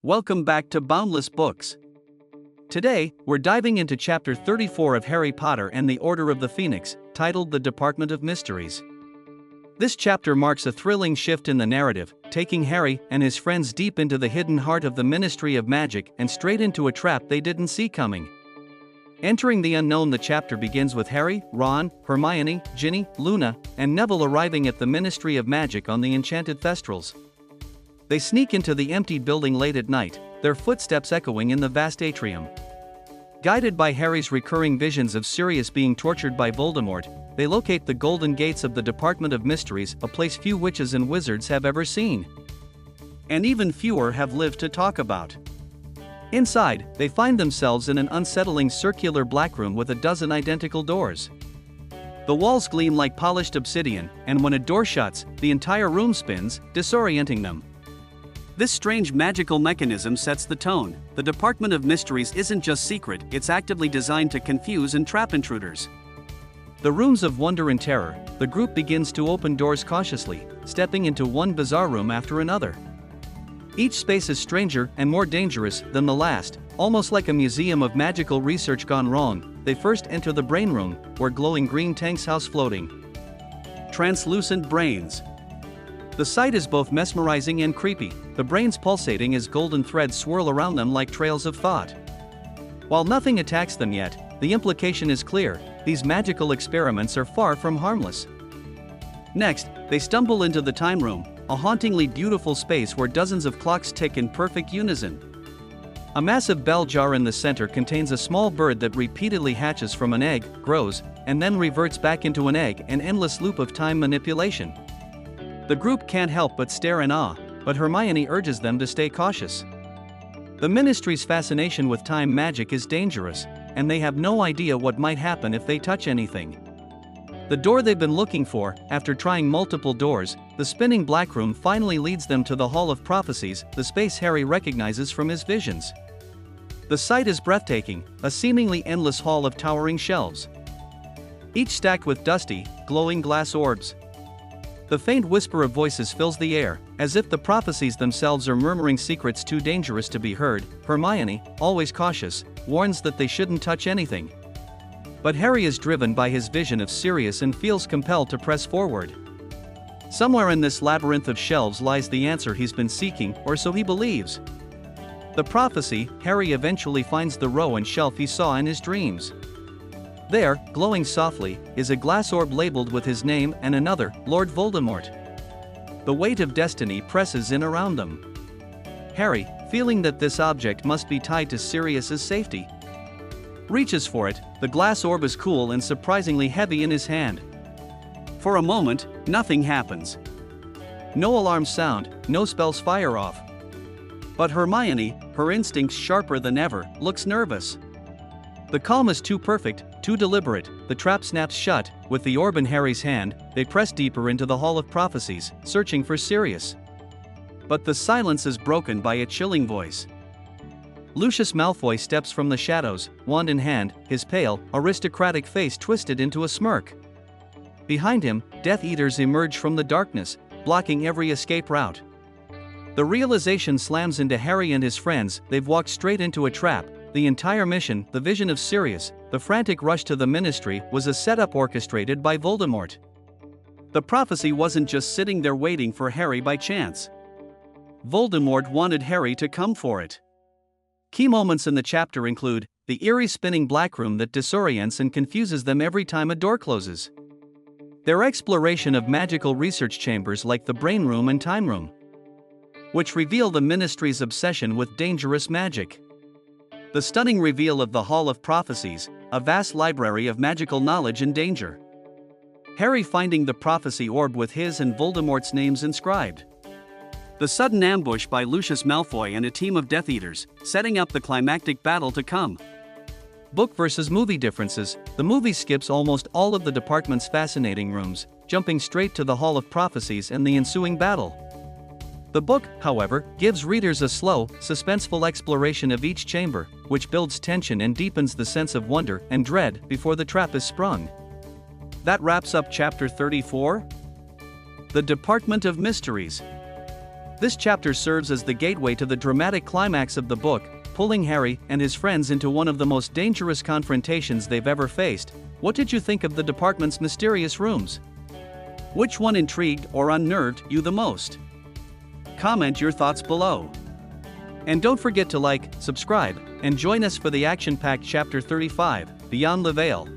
Welcome back to Boundless Books. Today, we're diving into Chapter 34 of Harry Potter and the Order of the Phoenix, titled The Department of Mysteries. This chapter marks a thrilling shift in the narrative, taking Harry and his friends deep into the hidden heart of the Ministry of Magic and straight into a trap they didn't see coming. Entering the unknown, the chapter begins with Harry, Ron, Hermione, Ginny, Luna, and Neville arriving at the Ministry of Magic on the enchanted thestrals. They sneak into the emptied building late at night, their footsteps echoing in the vast atrium. Guided by Harry's recurring visions of Sirius being tortured by Voldemort, they locate the golden gates of the Department of Mysteries, a place few witches and wizards have ever seen. And even fewer have lived to talk about. Inside, they find themselves in an unsettling circular black room with a dozen identical doors. The walls gleam like polished obsidian, and when a door shuts, the entire room spins, disorienting them. This strange magical mechanism sets the tone. The Department of Mysteries isn't just secret, it's actively designed to confuse and trap intruders. The rooms of wonder and terror, the group begins to open doors cautiously, stepping into one bizarre room after another. Each space is stranger and more dangerous than the last, almost like a museum of magical research gone wrong. They first enter the brain room, where glowing green tanks house floating translucent brains. The sight is both mesmerizing and creepy, the brains pulsating as golden threads swirl around them like trails of thought. While nothing attacks them yet, the implication is clear: these magical experiments are far from harmless. Next, they stumble into the time room, a hauntingly beautiful space where dozens of clocks tick in perfect unison. A massive bell jar in the center contains a small bird that repeatedly hatches from an egg, grows, and then reverts back into an egg, an endless loop of time manipulation. The group can't help but stare in awe, but Hermione urges them to stay cautious. The Ministry's fascination with time magic is dangerous, and they have no idea what might happen if they touch anything. The door they've been looking for, after trying multiple doors, the spinning black room, finally leads them to the Hall of Prophecies, the space Harry recognizes from his visions. The sight is breathtaking, a seemingly endless hall of towering shelves, each stacked with dusty, glowing glass orbs. The faint whisper of voices fills the air, as if the prophecies themselves are murmuring secrets too dangerous to be heard. Hermione, always cautious, warns that they shouldn't touch anything. But Harry is driven by his vision of Sirius and feels compelled to press forward. Somewhere in this labyrinth of shelves lies the answer he's been seeking, or so he believes. The prophecy. Harry eventually finds the row and shelf he saw in his dreams. There, glowing softly, is a glass orb labeled with his name and another, Lord Voldemort. The weight of destiny presses in around them. Harry, feeling that this object must be tied to Sirius's safety, reaches for it. The glass orb is cool and surprisingly heavy in his hand. For a moment, nothing happens. No alarms sound, no spells fire off. But Hermione, her instincts sharper than ever, looks nervous. The calm is too perfect, too deliberate. The trap snaps shut. With the orb in Harry's hand, they press deeper into the Hall of Prophecies, searching for Sirius. But the silence is broken by a chilling voice. Lucius Malfoy steps from the shadows, wand in hand, his pale, aristocratic face twisted into a smirk. Behind him, Death Eaters emerge from the darkness, blocking every escape route. The realization slams into Harry and his friends: they've walked straight into a trap. The entire mission, the vision of Sirius, the frantic rush to the Ministry, was a setup orchestrated by Voldemort. The prophecy wasn't just sitting there waiting for Harry by chance. Voldemort wanted Harry to come for it. Key moments in the chapter include the eerie spinning black room that disorients and confuses them every time a door closes, their exploration of magical research chambers like the Brain Room and Time Room, which reveal the Ministry's obsession with dangerous magic, the stunning reveal of the Hall of Prophecies, a vast library of magical knowledge and danger, Harry finding the prophecy orb with his and Voldemort's names inscribed, the sudden ambush by Lucius Malfoy and a team of Death Eaters, setting up the climactic battle to come. Book versus movie differences. The movie skips almost all of the department's fascinating rooms, jumping straight to the Hall of Prophecies and the ensuing battle. The book, however, gives readers a slow, suspenseful exploration of each chamber, which builds tension and deepens the sense of wonder and dread before the trap is sprung. That wraps up Chapter 34. The Department of Mysteries. This chapter serves as the gateway to the dramatic climax of the book, pulling Harry and his friends into one of the most dangerous confrontations they've ever faced. What did you think of the department's mysterious rooms? Which one intrigued or unnerved you the most? Comment your thoughts below. And don't forget to like, subscribe, and join us for the action-packed Chapter 35, Beyond the Veil.